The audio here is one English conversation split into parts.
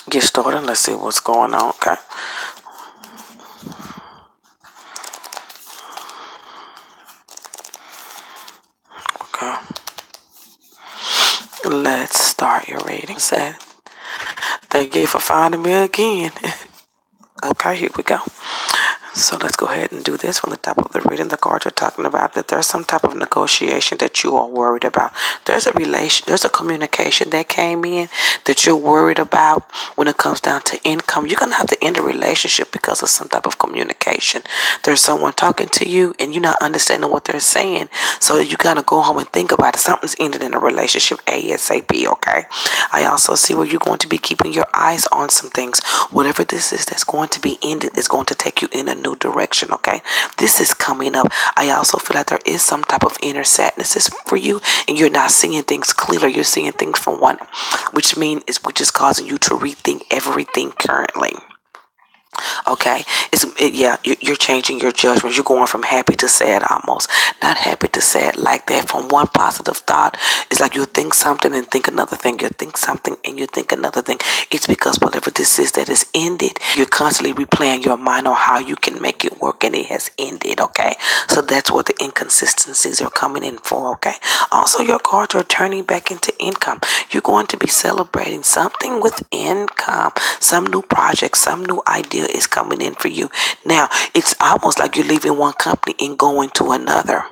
get started. Let's see what's going on. Okay. Okay. Let's start your reading. Said, thank you for finding me again. Okay, here we go. So let's go ahead and do this from the top of the reading. The cards are talking about that there's some type of negotiation that you are worried about. There's a communication that came in that you're worried about when it comes down to income. You're gonna have to end a relationship because of some type of communication. There's someone talking to you and you're not understanding what they're saying. So you gotta go home and think about it. Something's ended in a relationship ASAP, okay? I also see where you're going to be keeping your eyes on some things. Whatever this is that's going to be ended is going to take you in a new direction, okay? This is coming up. I also feel like there is some type of inner sadness for you, and you're not seeing things clearly. You're seeing things from one, which is causing you to rethink everything currently. Okay, you're changing your judgments. You're going from happy to sad, almost not happy to sad like that. From one positive thought, it's like you think something and think another thing. You think something and you think another thing. It's because whatever this is that is ended, you're constantly replaying your mind on how you can make it work, and it has ended. Okay, so that's what the inconsistencies are coming in for. Okay, also your cards are turning back into income. You're going to be celebrating something with income, some new project, some new idea is coming in for you. Now, it's almost like you're leaving one company and going to another.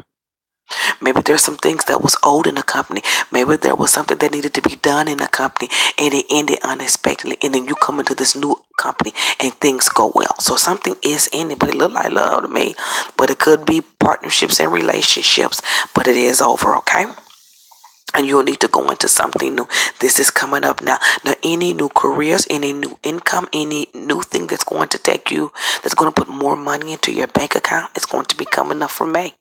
Maybe there's some things that was old in the company. Maybe there was something that needed to be done in the company and it ended unexpectedly. And then you come into this new company and things go well. So something is ending, but it look like love to me. But it could be partnerships and relationships, but it is over, okay? And you'll need to go into something new. This is coming up now. Now, any new careers, any new income, any new thing that's going to take you, that's going to put more money into your bank account, it's going to be coming up for May.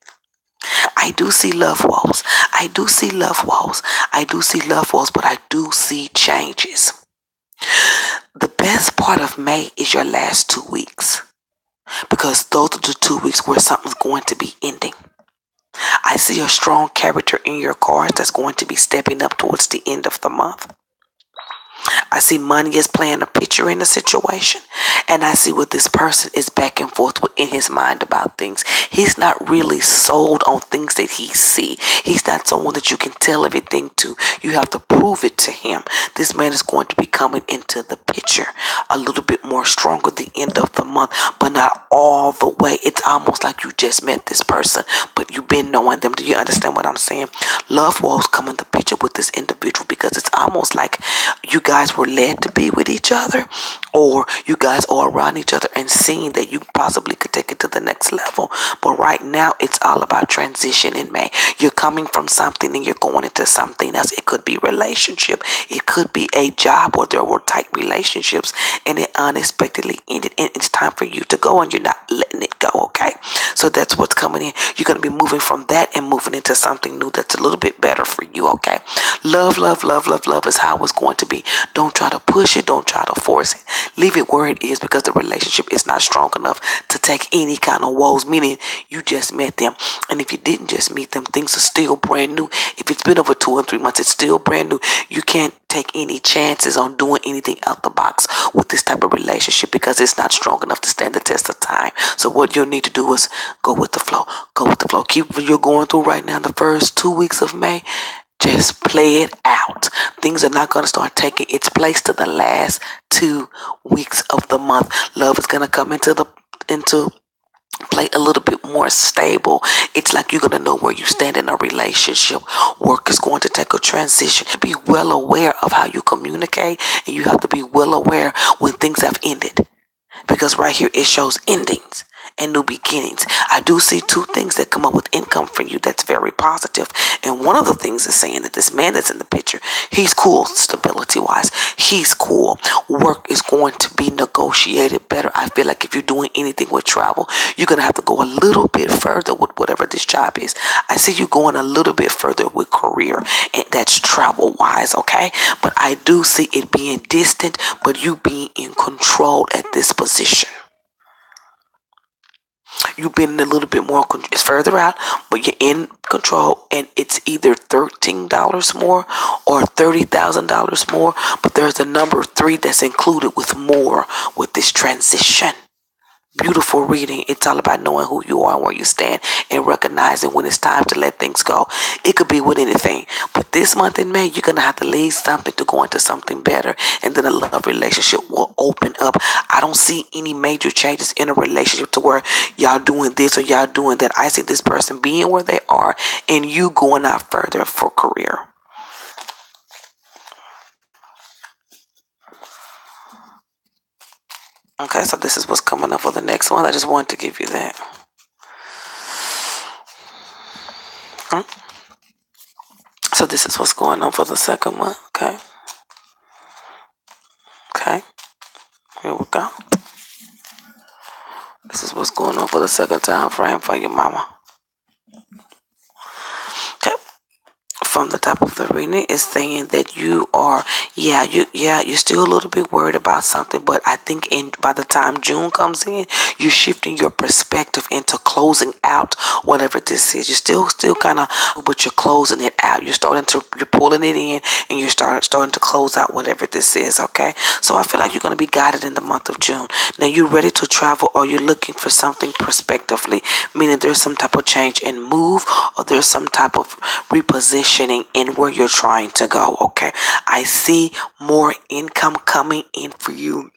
I do see love woes. I do see love woes. I do see love woes, but I do see changes. The best part of May is your last 2 weeks, because those are the 2 weeks where something's going to be ending. I see a strong character in your cards that's going to be stepping up towards the end of the month. I see money is playing a picture in the situation, and I see what this person is back and forth with in his mind about things. He's not really sold on things that he see. He's not someone that you can tell everything to. You have to prove it to him. This man is going to be coming into the picture a little bit more stronger at the end of the month, but not all the way. It's almost like you just met this person, but you've been knowing them. Do you understand what I'm saying? Love will come in the picture with this individual, because it's almost like you guys were led to be with each other, or you guys are around each other and seeing that you possibly could take it to the next level. But right now, it's all about transition in May. You're coming from something and you're going into something else. It could be relationship. It could be a job where there were tight relationships and it unexpectedly ended. And it's time for you to go and you're not letting it go, okay? So that's what's coming in. You're going to be moving from that and moving into something new that's a little bit better for you, okay? Love, love, love, love, love is how it's going to be. Don't try to push it. Don't try to force it. Leave it where it is, because the relationship is not strong enough to take any kind of woes, meaning you just met them. And if you didn't just meet them, things are still brand new. If it's been over 2 or 3 months, it's still brand new. You can't take any chances on doing anything out the box with this type of relationship, because it's not strong enough to stand the test of time. So what you'll need to do is go with the flow. Go with the flow. Keep what you're going through right now, the first 2 weeks of May. Just play it out. Things are not going to start taking its place to the last 2 weeks of the month. Love is going to come into play a little bit more stable. It's like you're going to know where you stand in a relationship. Work is going to take a transition. Be well aware of how you communicate, and you have to be well aware when things have ended, because right here it shows endings and new beginnings. I do see 2 things that come up with income for you that's very positive. And one of the things is saying that this man that's in the picture, he's cool stability wise. He's cool. Work is going to be negotiated better. I feel like if you're doing anything with travel, you're going to have to go a little bit further with whatever this job is. I see you going a little bit further with career, and that's travel wise, okay? But I do see it being distant, but you being in control at this position. You've been a little bit more, it's further out, but you're in control, and it's either $13 more or $30,000 more, but there's a number three that's included with more with this transition. Beautiful reading. It's all about knowing who you are and where you stand and recognizing when it's time to let things go. It could be with anything, but this month in May, you're going to have to leave something to go into something better, and then a love relationship will open up. I don't see any major changes in a relationship to where y'all doing this or y'all doing that. I see this person being where they are and you going out further for career. Okay, so this is what's coming up for the next one. I just wanted to give you that. Hmm? So this is what's going on for the second one. Okay. Okay. Here we go. This is what's going on for the second time frame for your mama. Okay. From the top of the reading is saying that you are, you're still a little bit worried about something, but I think by the time June comes in, you're shifting your perspective into closing out whatever this is. You're still kind of, but you're closing it out. You're pulling it in, and you're starting to close out whatever this is. Okay, so I feel like you're going to be guided in the month of June. Now you're ready to travel, or you're looking for something prospectively, meaning there's some type of change and move, or there's some type of repositioning in where you're trying to go. Okay, I see more income coming in for you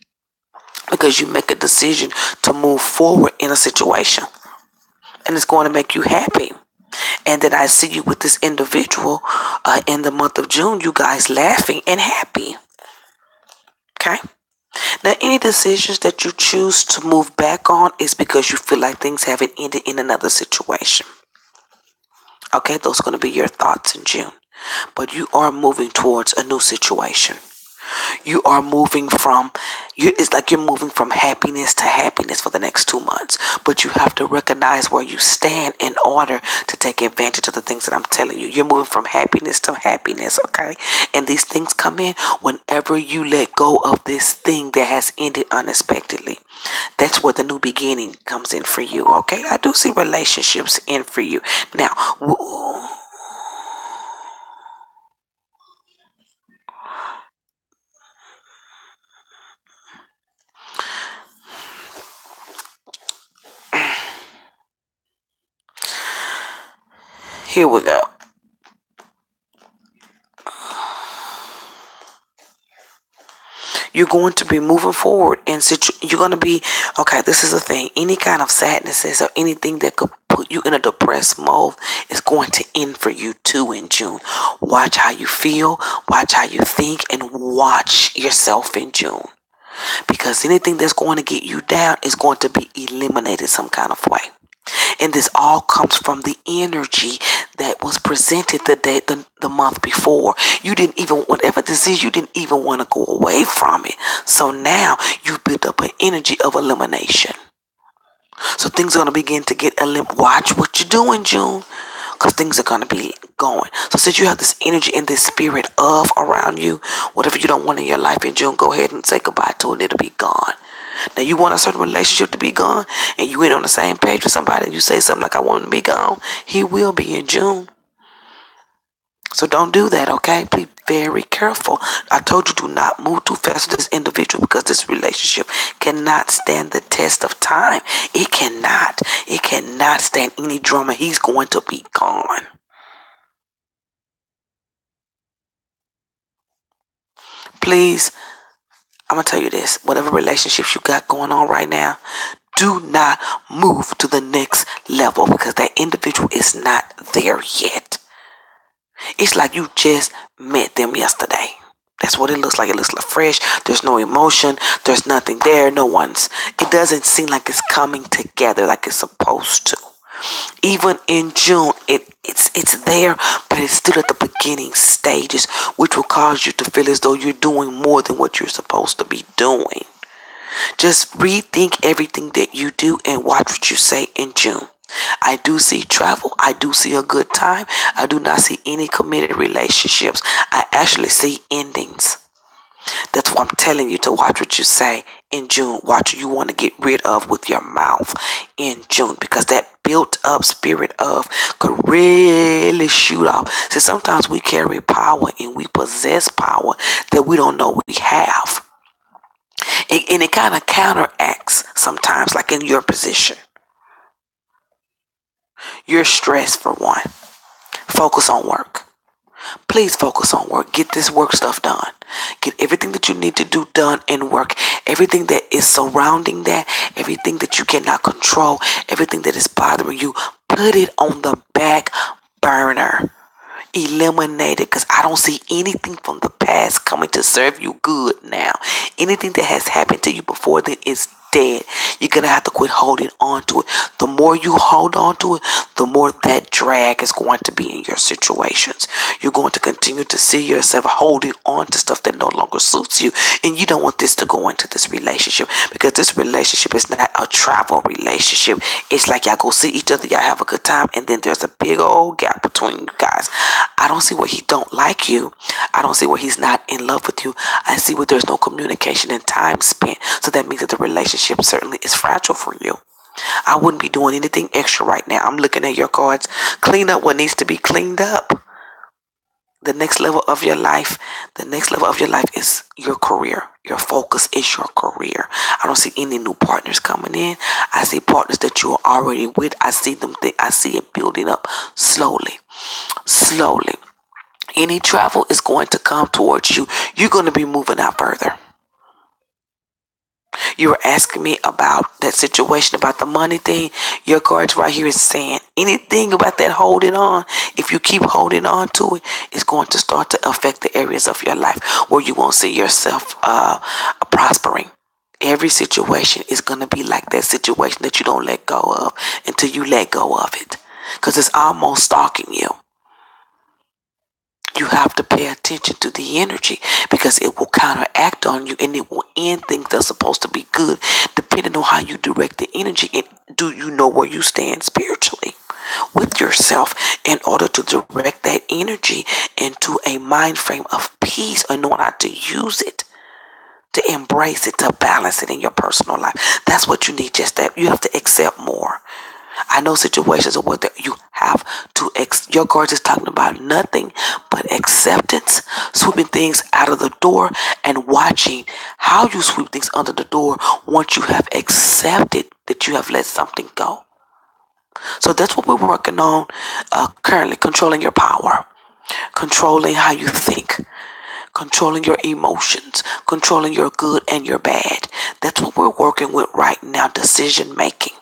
because you make a decision to move forward in a situation, and it's going to make you happy. And then I see you with this individual in the month of June, you guys laughing and happy. Okay, now any decisions that you choose to move back on is because you feel like things haven't ended in another situation. Okay, those are going to be your thoughts in June. But you are moving towards a new situation. You are moving from, it's like you're moving from happiness to happiness for the next 2 months. But you have to recognize where you stand in order to take advantage of the things that I'm telling you. You're moving from happiness to happiness, okay? And these things come in whenever you let go of this thing that has ended unexpectedly. That's where the new beginning comes in for you, okay? I do see relationships in for you. Now, here we go. You're going to be moving forward and you're going to be, okay, this is the thing. Any kind of sadnesses or anything that could put you in a depressed mode is going to end for you too in June. Watch how you feel, watch how you think, and watch yourself in June. Because anything that's going to get you down is going to be eliminated some kind of way. And this all comes from the energy that was presented the month before. You didn't even, whatever this is, you didn't even want to go away from it. So now you built up an energy of elimination. So things are going to begin to get watch what you're doing, June, because things are going to be going. So since you have this energy and this spirit of around you, whatever you don't want in your life in June, go ahead and say goodbye to it. It'll be gone. Now you want a certain relationship to be gone, and you ain't on the same page with somebody, and you say something like, I want him to be gone. He will be in June. So don't do that, okay? Be very careful. I told you, do not move too fast with this individual, because this relationship cannot stand the test of time. It cannot. It cannot stand any drama. He's going to be gone. Please, I'm going to tell you this. Whatever relationships you got going on right now, do not move to the next level, because that individual is not there yet. It's like you just met them yesterday. That's what it looks like. It looks like fresh. There's no emotion. There's nothing there. It doesn't seem like it's coming together like it's supposed to. Even in June, it's there, but it's still at the beginning stages, which will cause you to feel as though you're doing more than what you're supposed to be doing. Just rethink everything that you do and watch what you say in June. I do see travel. I do see a good time. I do not see any committed relationships. I actually see endings. That's why I'm telling you to watch what you say in June. Watch what you want to get rid of with your mouth in June, because that built up spirit of could really shoot off. So sometimes we carry power and we possess power that we don't know we have. And it kind of counteracts sometimes, like in your position. You're stressed for one. Focus on work. Please focus on work. Get this work stuff done. Get everything that you need to do done in work. Everything that is surrounding that, everything that you cannot control, everything that is bothering you, put it on the back burner. Eliminate it, because I don't see anything from the past coming to serve you good now. Anything that has happened to you before then is dead. You're going to have to quit holding on to it. The more you hold on to it, the more that drag is going to be in your situations. You're going to continue to see yourself holding on to stuff that no longer suits you. And you don't want this to go into this relationship, because this relationship is not a travel relationship. It's like y'all go see each other, y'all have a good time, and then there's a big old gap between you guys. I don't see where he don't like you. I don't see where he's not in love with you. I see where there's no communication and time spent. So that means that the relationship certainly is fragile for you. I wouldn't be doing anything extra right now. I'm looking at your cards. Clean up what needs to be cleaned up. The next level of your life is your career. Your focus is your career. I don't see any new partners coming in. I see partners that you are already with. I see it building up slowly. Any travel is going to come towards you. You're going to be moving out further. You were asking me about that situation, about the money thing. Your cards right here is saying anything about that holding on. If you keep holding on to it, it's going to start to affect the areas of your life where you won't see yourself prospering. Every situation is going to be like that situation that you don't let go of until you let go of it, because it's almost stalking you. You have to pay attention to the energy, because it will counteract on you and it will end things that's supposed to be good, depending on how you direct the energy. And do you know where you stand spiritually with yourself in order to direct that energy into a mind frame of peace and know how to use it, to embrace it, to balance it in your personal life? That's what you need. Just that you have to accept more. I know situations are what you have to. Your card is talking about nothing but acceptance, sweeping things out of the door, and watching how you sweep things under the door once you have accepted that you have let something go. So that's what we're working on currently: controlling your power, controlling how you think, controlling your emotions, controlling your good and your bad. That's what we're working with right now: decision making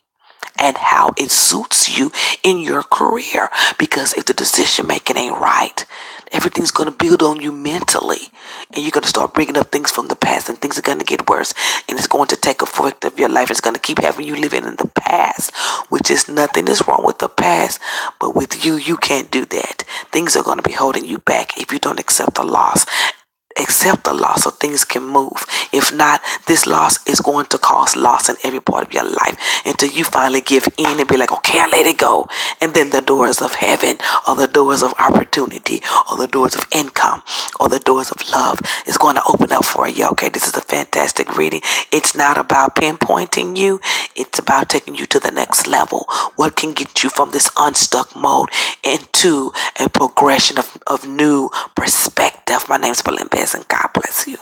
and how it suits you in your career. Because if the decision making ain't right, everything's going to build on you mentally, and you're going to start bringing up things from the past, and things are going to get worse, and it's going to take effect of your life. It's going to keep having you living in the past, which is nothing is wrong with the past, but with you can't do that. Things are going to be holding you back if you don't accept the loss. Accept the loss so things can move. If not, this loss is going to cause loss in every part of your life until you finally give in and be like, okay, I let it go. And then the doors of heaven, or the doors of opportunity, or the doors of income, or the doors of love is going to open up for you. Okay, this is a fantastic reading. It's not about pinpointing you. It's about taking you to the next level. What can get you from this unstuck mode into a progression of new perspective. My name is Belinda, and God bless you.